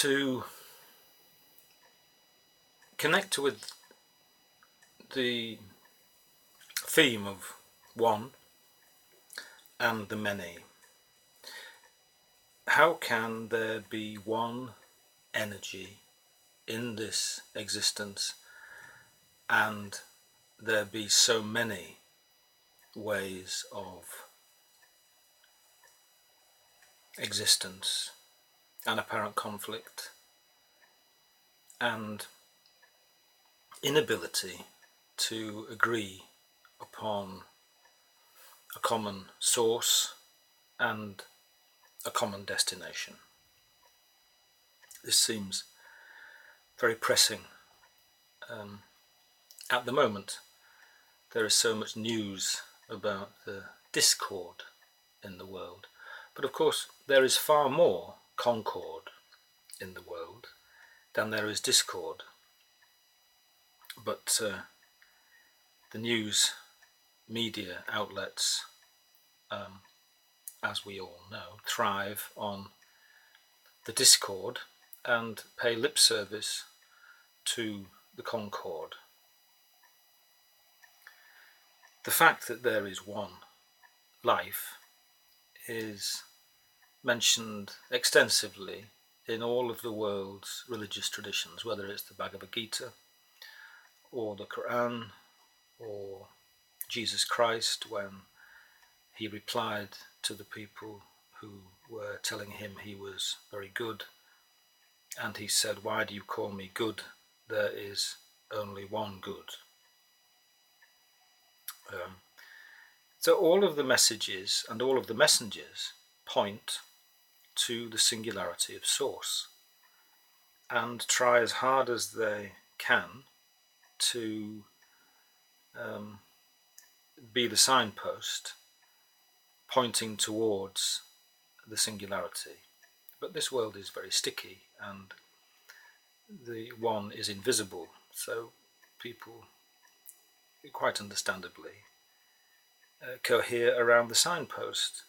to connect with the theme of one and the many. How can there be one energy in this existence and there be so many ways of existence and apparent conflict and inability to agree upon a common source and a common destination? This seems very pressing. At the moment, there is so much news about the discord in the world, but of course there is far more concord in the world than there is discord. But the news media outlets, as we all know, thrive on the discord and pay lip service to the concord. The fact that there is one life is mentioned extensively in all of the world's religious traditions, whether it's the Bhagavad Gita or the Quran or Jesus Christ when he replied to the people who were telling him he was very good, and he said, "Why do you call me good? There is only one good." So all of the messages and all of the messengers point to the singularity of source and try as hard as they can to be the signpost pointing towards the singularity. But this world is very sticky and the one is invisible, so people, quite understandably, cohere around the signpost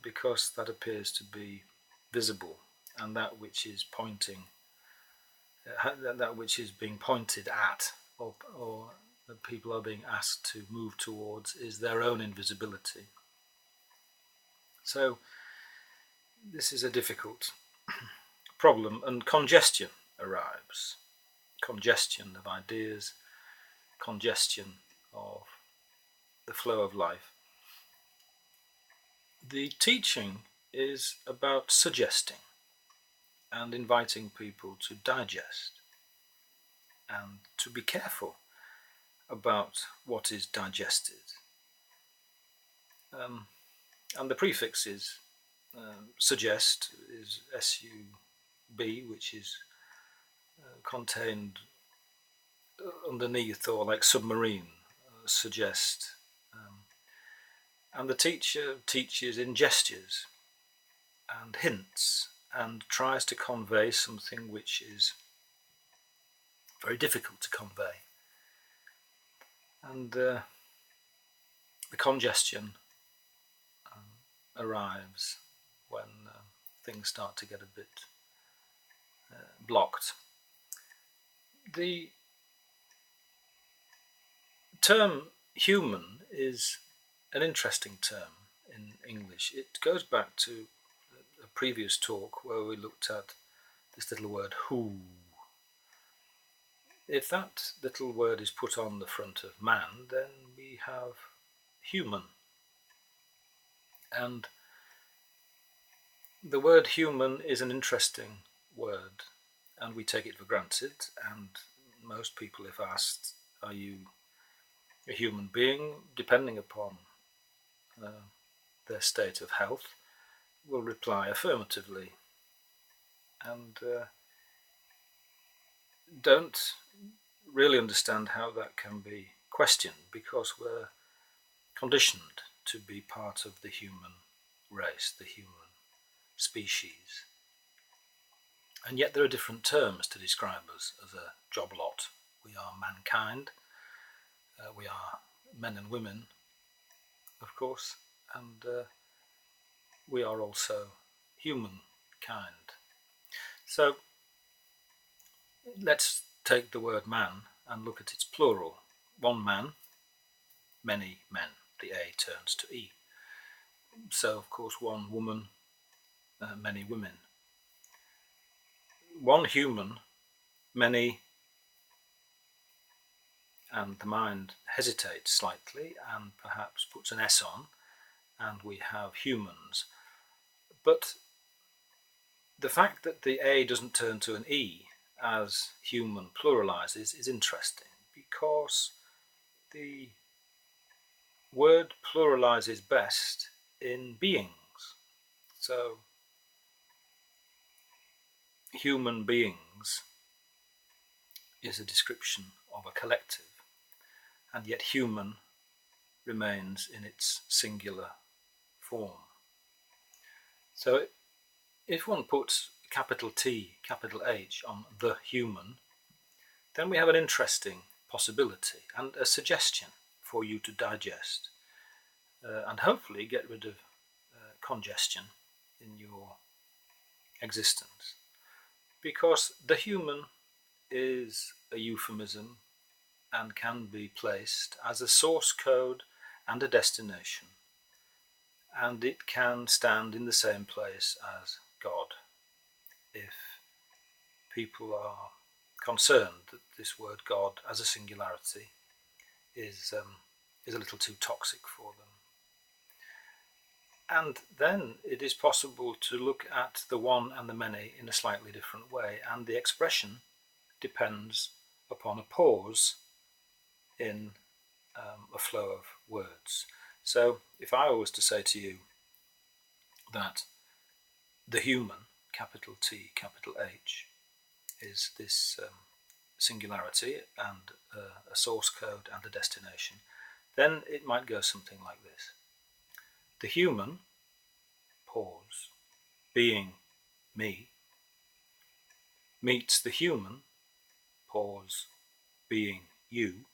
because that appears to be visible, and that which is pointing, that which is being pointed at, or that people are being asked to move towards, is their own invisibility. So this is a difficult problem, and congestion arrives. Congestion of ideas, congestion of the flow of life. The teaching is about suggesting and inviting people to digest and to be careful about what is digested. And the prefix is suggest is S-U-B, which is contained underneath, or like submarine, suggest. And the teacher teaches in gestures and hints and tries to convey something which is very difficult to convey. And the congestion arrives when things start to get a bit blocked. The term human is an interesting term in English. It goes back to a previous talk where we looked at this little word who. If that little word is put on the front of man, then we have human. And the word human is an interesting word, and we take it for granted, and most people, if asked, are you a human being, depending upon their state of health, will reply affirmatively, and don't really understand how that can be questioned, because we're conditioned to be part of the human race, the human species. And yet there are different terms to describe us as a job lot. We are mankind, we are men and women, of course, and we are also humankind. So let's take the word man and look at its plural. One man, many men. The A turns to E. So, of course, one woman, many women. One human, many, and the mind hesitates slightly and perhaps puts an S on, and we have humans. But the fact that the A doesn't turn to an E as human pluralizes is interesting, because the word pluralizes best in beings. So human beings is a description of a collective, and yet human remains in its singular form. So if one puts capital T, capital H on the human, then we have an interesting possibility and a suggestion for you to digest and hopefully get rid of congestion in your existence. Because the human is a euphemism and can be placed as a source code and a destination, and it can stand in the same place as God if people are concerned that this word God as a singularity is a little too toxic for them. And then it is possible to look at the one and the many in a slightly different way, and the expression depends upon a pause in a flow of words. So if I was to say to you that the human, capital T, capital H, is this singularity and a source code and a destination, then it might go something like this. The human, pause, being me, meets the human, pause, being you,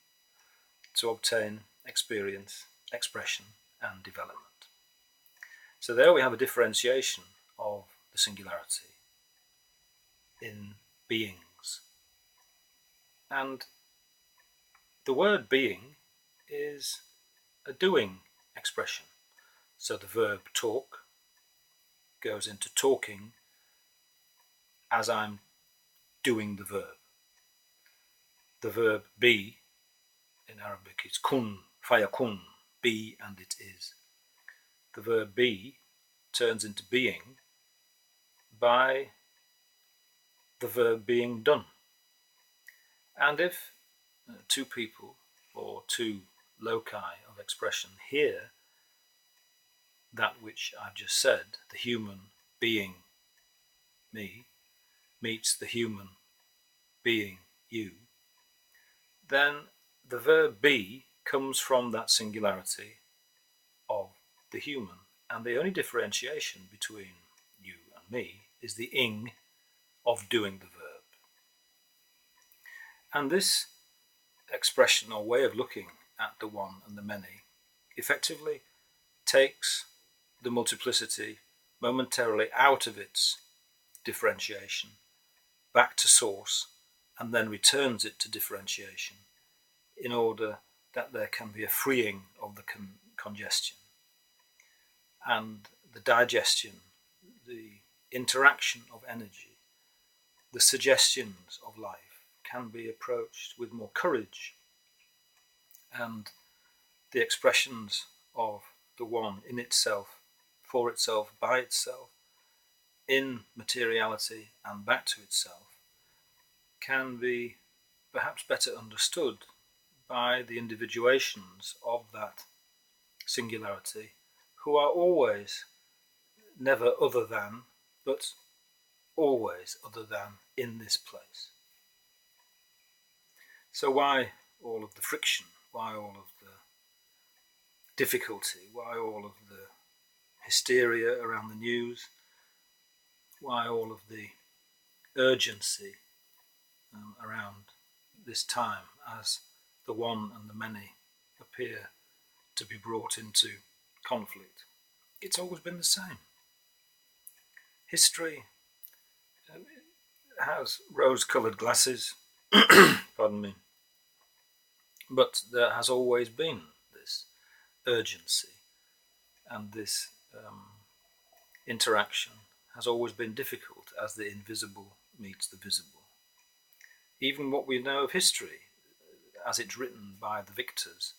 to obtain experience, expression, and development. So there we have a differentiation of the singularity in beings. And the word being is a doing expression. So the verb talk goes into talking as I'm doing the verb. The verb be in Arabic is kun, fayakun, be and it is. The verb be turns into being by the verb being done. And if two people or two loci of expression hear that which I've just said, the human being me meets the human being you, then the verb be comes from that singularity of the human. And the only differentiation between you and me is the ing of doing the verb. And this expression or way of looking at the one and the many effectively takes the multiplicity momentarily out of its differentiation, back to source, and then returns it to differentiation in order that there can be a freeing of the congestion. And the digestion, the interaction of energy, the suggestions of life can be approached with more courage, and the expressions of the one in itself, for itself, by itself, in materiality and back to itself, can be perhaps better understood by the individuations of that singularity, who are always never other than, but always other than in this place. So why all of the friction? Why all of the difficulty? Why all of the hysteria around the news? Why all of the urgency around this time as the one and the many appear to be brought into conflict? It's always been the same. History has rose-coloured glasses, pardon me, but there has always been this urgency, and this interaction has always been difficult as the invisible meets the visible. Even what we know of history, as it's written by the victors,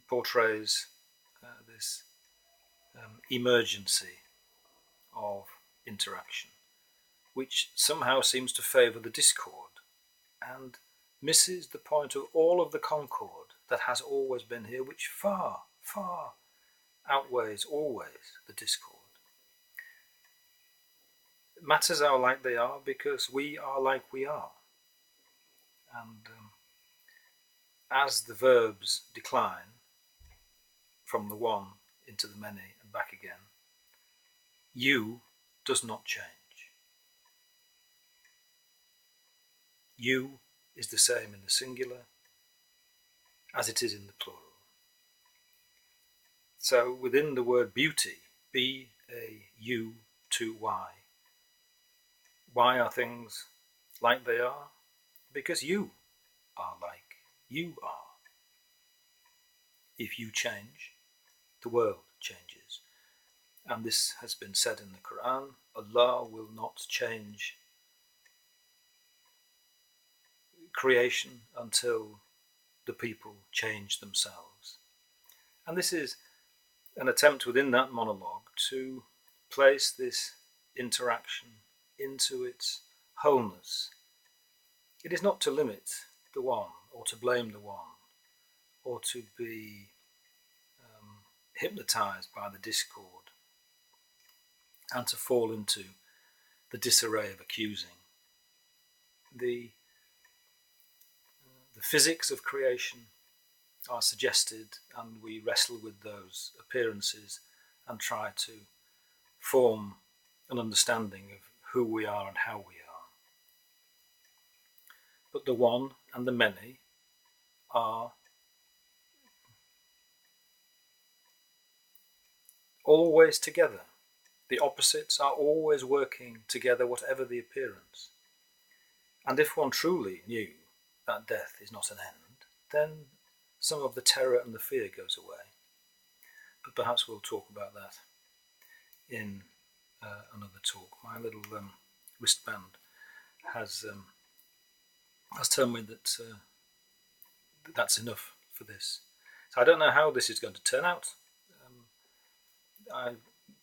portrays this emergency of interaction, which somehow seems to favour the discord and misses the point of all of the concord that has always been here, which far, far outweighs always the discord. Matters are like they are because we are like we are. And as the verbs decline from the one into the many and back again, you does not change. You is the same in the singular as it is in the plural. So within the word beauty, B-A-U-2-Y, why are things like they are? Because you are like you are. If you change, the world changes. And this has been said in the Quran, Allah will not change creation until the people change themselves. And this is an attempt within that monologue to place this interaction into its wholeness. It is not to limit the one or to blame the one or to be hypnotized by the discord and to fall into the disarray of accusing. The physics of creation are suggested, and we wrestle with those appearances and try to form an understanding of who we are and how we are. But the one and the many are always together. The opposites are always working together, whatever the appearance. And if one truly knew that death is not an end, then some of the terror and the fear goes away. But perhaps we'll talk about that in another talk. My little wristband has told me that that's enough for this. So I don't know how this is going to turn out.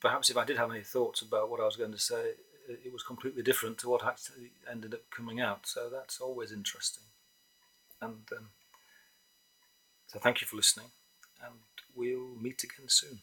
Perhaps if I did have any thoughts about what I was going to say, it was completely different to what actually ended up coming out. So that's always interesting. And so thank you for listening, and we'll meet again soon.